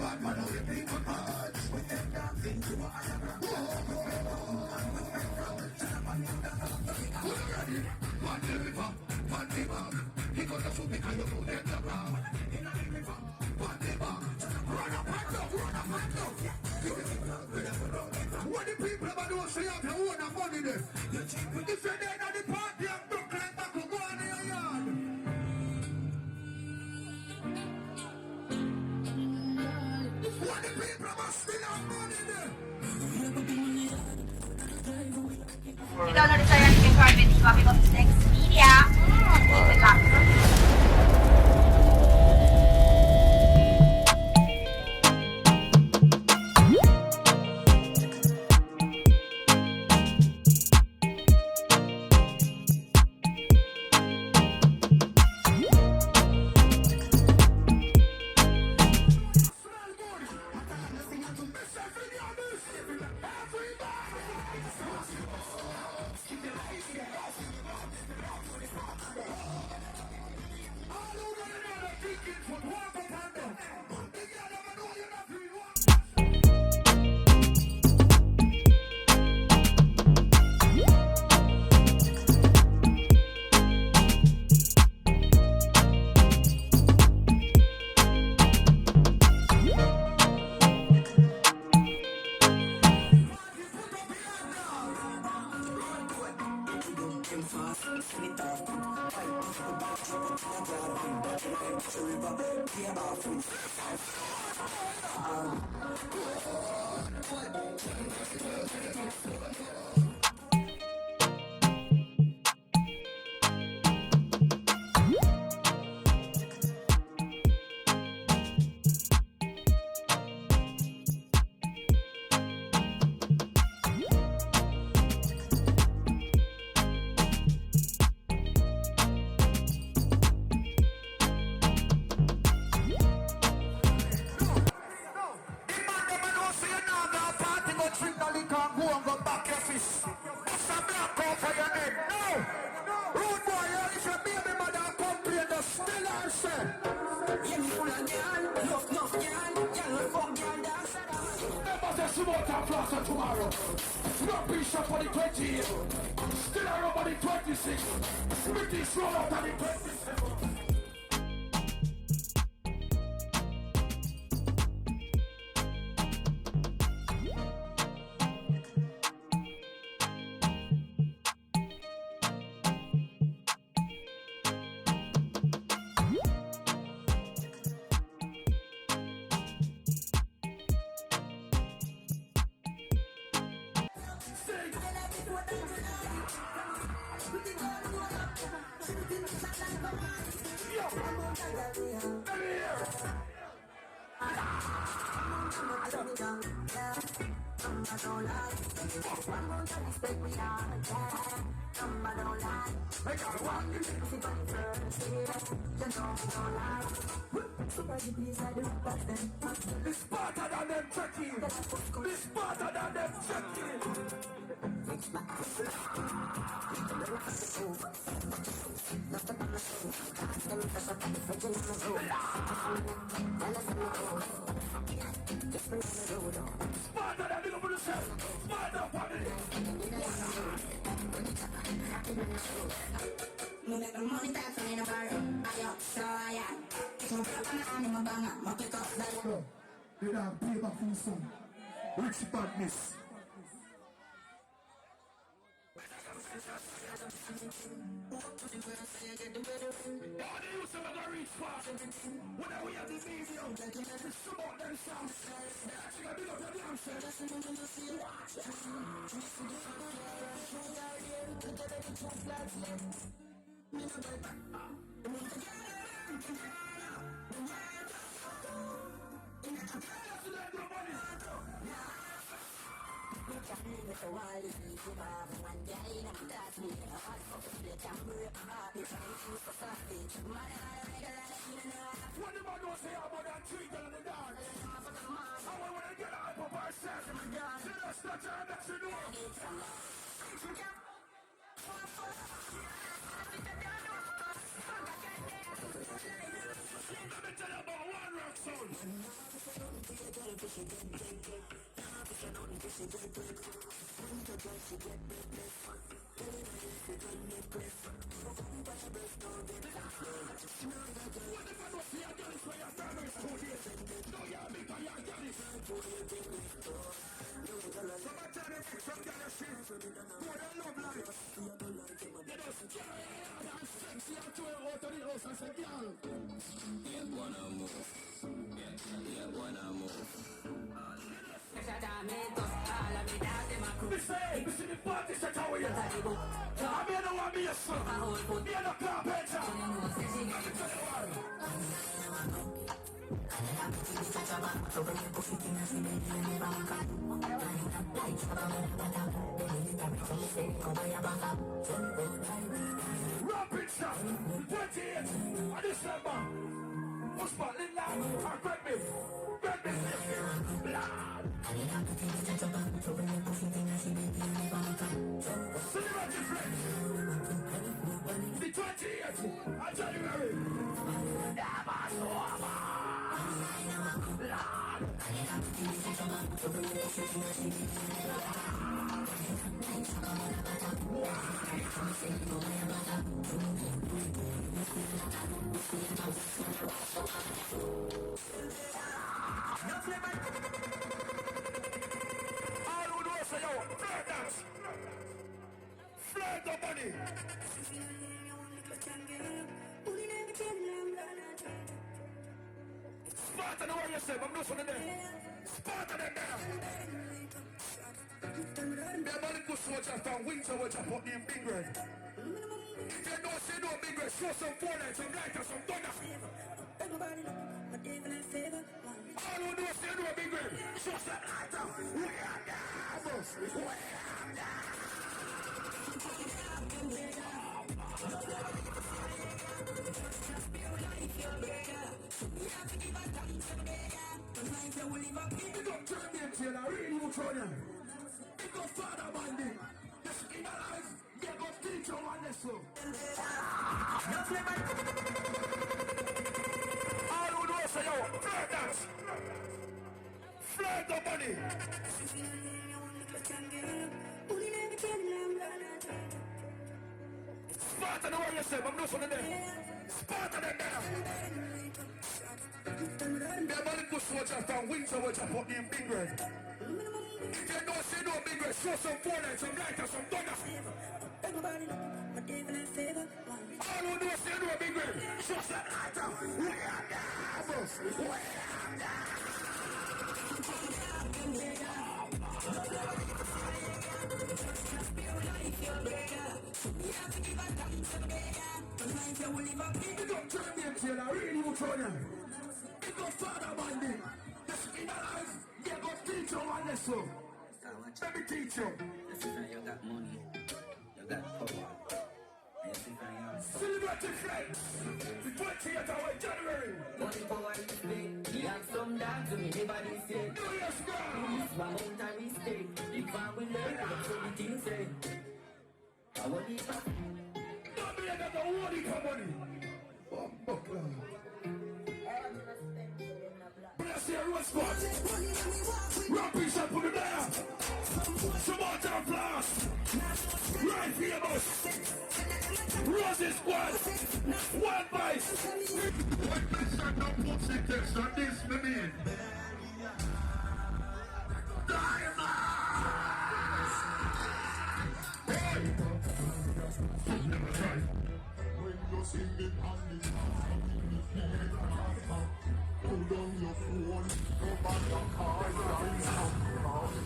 What the people ever do say you have your own money there? If you're there at the party and Brooklyn back will go on in your yard. What the people ever still have money there? Ikaw na rin sa Yardy yung card with Coffee Box next media. Good luck. Tomorrow, not Bishop for the 20th, still around for the 26th, British roll out on the 27th. It's smarter than them checking. It's smarter than them checking. Smarter than the woman herself. Smarter than No make no money back from the bar. Ayo, so ayo. So I'm a banga, my pick up that. They don't pay back for some rich badness. Whenever we have the video, it's about them songs. Actually, I big up your what the man don't say about that tree down in the dark? I want to get out of our set. See that structure that you know. Let me tell you about one rock sound. Listen, the party set how we are. I mean, I want me a son. Me and a carpenter. Rapid stuff. 28 of December. What's my little lad? I grab me. Grab me. Blood. Celebrate friends. The 28th of January. All who know say yo, flirt dance. Flirt the money. Sparta the warrior say, I'm not from there. Sparta them there. Me a man go soldier from winter watch up up in Big Red. If you don't say no Big Red, show some forehead, some light and some thunder. All who know say no Big Red, show some light up. We are devils. We are devils. Big up Jamaica, Taylor, really you try them. Big up Father Bandy. This in our life, they go teach you on this one. All who know say yo, flirt dance. Flirt the money. Sparta the warrior say, I'm not from there. Sparta them there. Me a man go soldier from winter watch up up in Big Red. If you don't say no Big Red, show some forehead, some light and some thunder. All who know say no Big Red, show some light up. We are devils. We are devils. Big up Jamaica, Taylor, really you try them. Big up Father Bandy. This in our life, they go teach you on this one. Let me teach you. You got money, you got power. Celebrate friends. The 20th of January. Money, power, respect. You have some dance to me, nobody say. New Year's girl. It's my own time mistake. If I will learn, that's what the thing say. I want it back. Don't be another one for money. Bless your road spot. Rapping shop put it there. Some water blast. Right famous. Rosy squad. One bite. When me stand up, put the text on this, me mean. Never try. When you sing it on the put on your phone, no matter how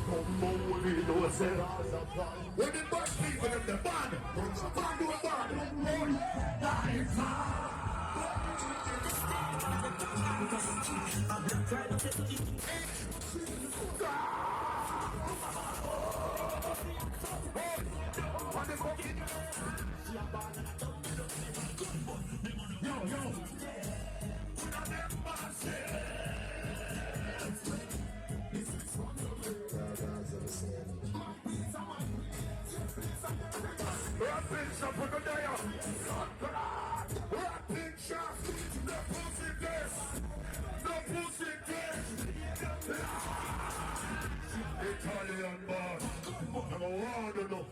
come on, we don't say as a plan. When the bad people in the band, band to a band, Rapping shop on the day. Rapping shop. The pussy this. The pussy this. want to know.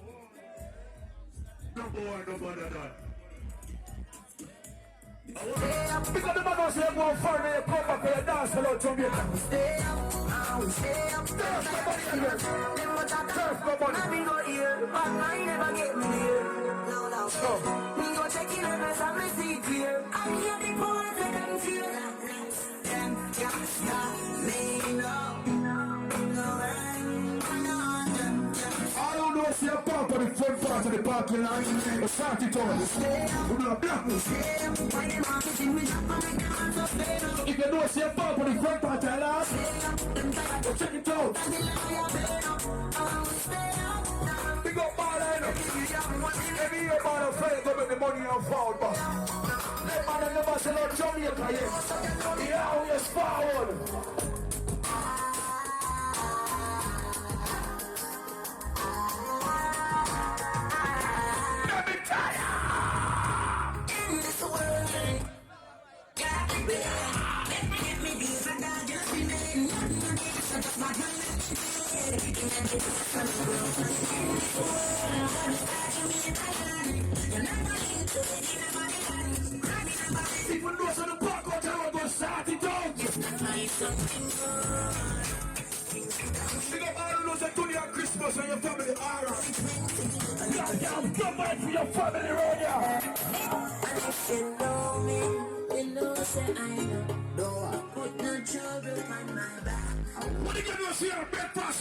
Number one, nobody done. Because the man was here going far and you come back and you dance hello Jamaica. Stay up, we stay up. Turf nobody here. Turf nobody. I be go here, but I never get me here. No, no. So, Me go check in and I me see clear. I hear the boys that can feel. Them can't stop me, I don't know if you're part of the front part of the parking lot. But start it on. We're not black. If you know if you're part of the front part of the lot, well, check it out. Big up Marlon. Every year man of fame go make the money on foul, but that man never sell out Jamaica yet. He always forward. People know so the park out there go start it out. Big up all those that do their Christmas and your family alright. Yeah, come back for your family right here. And if you know me, you know say I know. Don't put no trouble on my back. What are you gonna see our breakfast